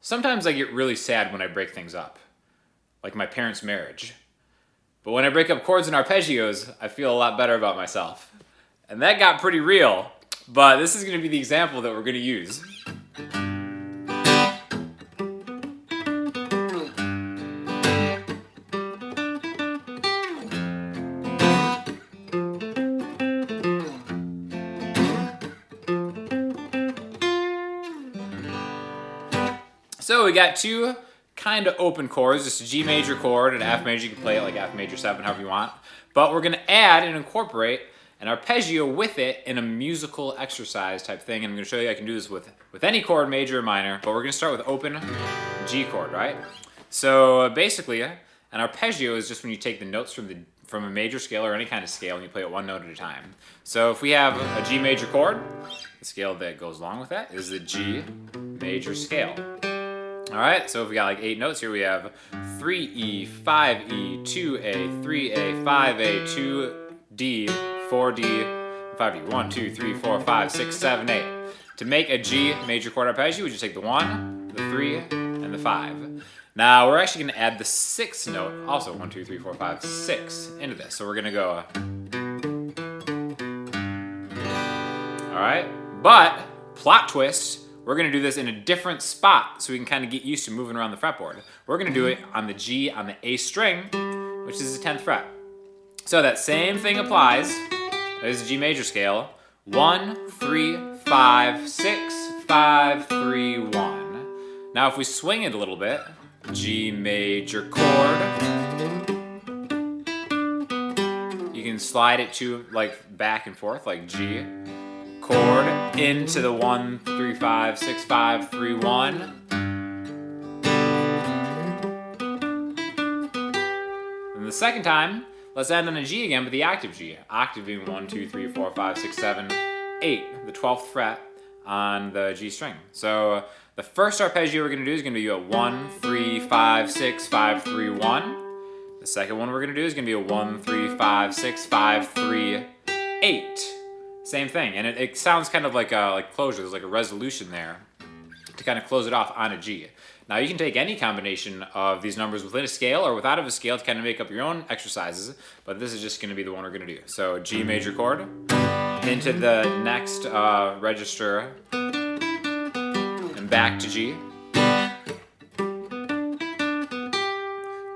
Sometimes I get really sad when I break things up, like my parents' marriage. But when I break up chords and arpeggios, I feel a lot better about myself. And that got pretty real, but this is going to be the example that we're going to use. So we got two kind of open chords, just a G major chord and an F major. You can play it like F major 7, however you want. But we're going to add and incorporate an arpeggio with it in a musical exercise type thing. And I'm going to show you I can do this with any chord, major or minor. But we're going to start with open G chord, right? So basically, an arpeggio is just when you take the notes from a major scale or any kind of scale and you play it one note at a time. So if we have a G major chord, the scale that goes along with that is the G major scale. Alright, so if we got like 8 notes here, we have 3E, 5E, 2A, 3A, 5A, 2D, 4D, 5D, 1, 2, 3, 4, 5, 6, 7, 8. To make a G major chord arpeggio, we just take the 1, the 3, and the 5. Now we're actually going to add the 6th note, also 1, 2, 3, 4, 5, 6, into this. So we're going to go. Alright, but plot twist. We're going to do this in a different spot so we can kind of get used to moving around the fretboard. We're going to do it on the G on the A string, which is the 10th fret. So that same thing applies. There's the G major scale. 1, 3, 5, 6, 5, 3, 1. Now if we swing it a little bit, G major chord. You can slide it to like back and forth like G. Chord into the 1, 3, 5, 6, 5, 3, 1. And the second time, let's end on a G again, but the octave G. Octave being 1, 2, 3, 4, 5, 6, 7, 8, the 12th fret on the G string. So the first arpeggio we're going to do is going to be a 1, 3, 5, 6, 5, 3, 1. The second one we're going to do is going to be a 1, 3, 5, 6, 5, 3, 8. Same thing, and it sounds kind of like closure. There's like a resolution there to kind of close it off on a G. Now you can take any combination of these numbers within a scale or without of a scale to kind of make up your own exercises, but this is just going to be the one we're going to do. So G major chord into the next register and back to G.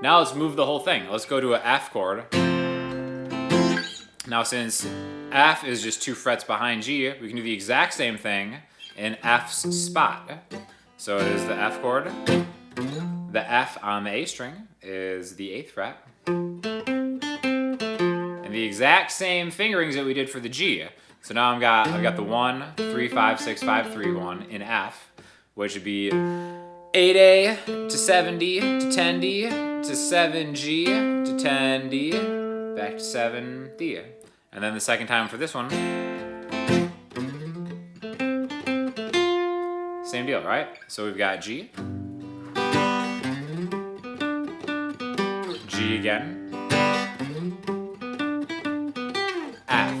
Now let's move the whole thing. Let's go to an F chord. Now since F is just 2 frets behind G, we can do the exact same thing in F's spot. So it is the F chord. The F on the A string is the 8th fret. And the exact same fingerings that we did for the G. So now I've got the 1, 3, 5, 6, 5, 3, 1 in F, which would be 8A to 7D to 10D to 7G to 10D, back to 7D. And then the second time for this one, same deal, right? So we've got G, G again, F,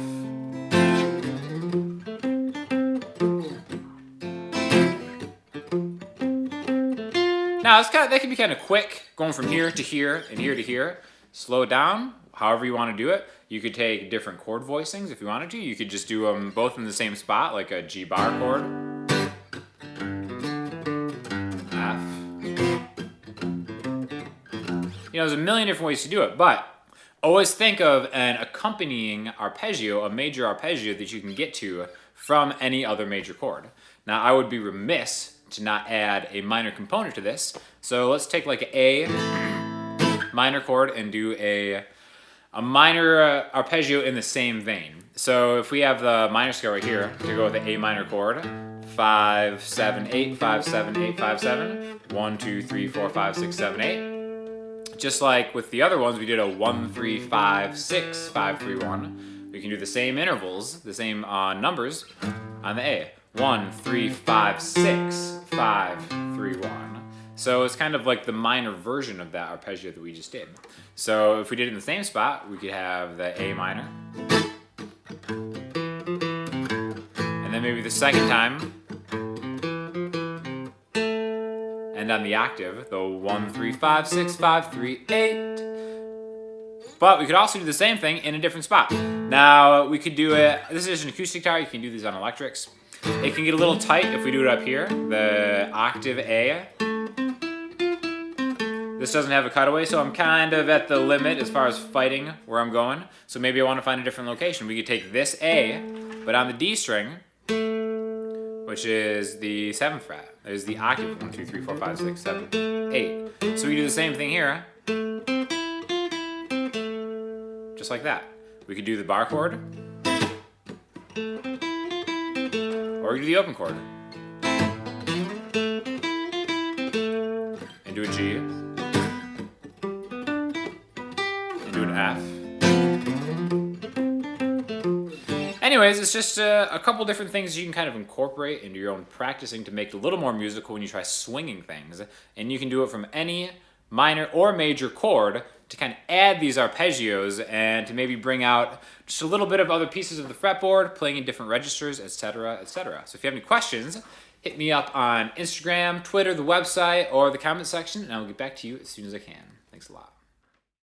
now that can be kind of quick, going from here to here and here to here. Slow it down, however you want to do it. You could take different chord voicings if you wanted to. You could just do them both in the same spot, like a G bar chord. F. There's a million different ways to do it, but always think of an accompanying arpeggio, a major arpeggio that you can get to from any other major chord. Now, I would be remiss to not add a minor component to this. So let's take like an A minor chord and do a minor arpeggio in the same vein. So if we have the minor scale right here to go with the A minor chord, 5, 7, 8, 5, 7, 8, 5, 7, 1, 2, 3, 4, 5, 6, 7, 8. Just like with the other ones, we did a 1, 3, 5, 6, 5, 3, 1. We can do the same intervals, the same numbers on the A. 1, 3, 5, 6, 5, 3, 1. So it's kind of like the minor version of that arpeggio that we just did. So if we did it in the same spot, we could have the A minor. And then maybe the second time, end on the octave, the 1, 3, 5, 6, 5, 3, 8. But we could also do the same thing in a different spot. Now we could do it, this is an acoustic guitar, you can do these on electrics. It can get a little tight if we do it up here, the octave A. This doesn't have a cutaway, so I'm kind of at the limit as far as fighting where I'm going. So maybe I want to find a different location. We could take this A, but on the D string, which is the 7th fret. There's the octave, 1, 2, 3, 4, 5, 6, 7, 8. So we do the same thing here. Just like that. We could do the bar chord, or we could do the open chord. And do a G, and do an F. Anyways, it's just a couple different things you can kind of incorporate into your own practicing to make it a little more musical when you try swinging things. And you can do it from any minor or major chord to kind of add these arpeggios and to maybe bring out just a little bit of other pieces of the fretboard, playing in different registers, etc., etc. So if you have any questions, hit me up on Instagram, Twitter, the website, or the comment section, and I will get back to you as soon as I can. Thanks a lot.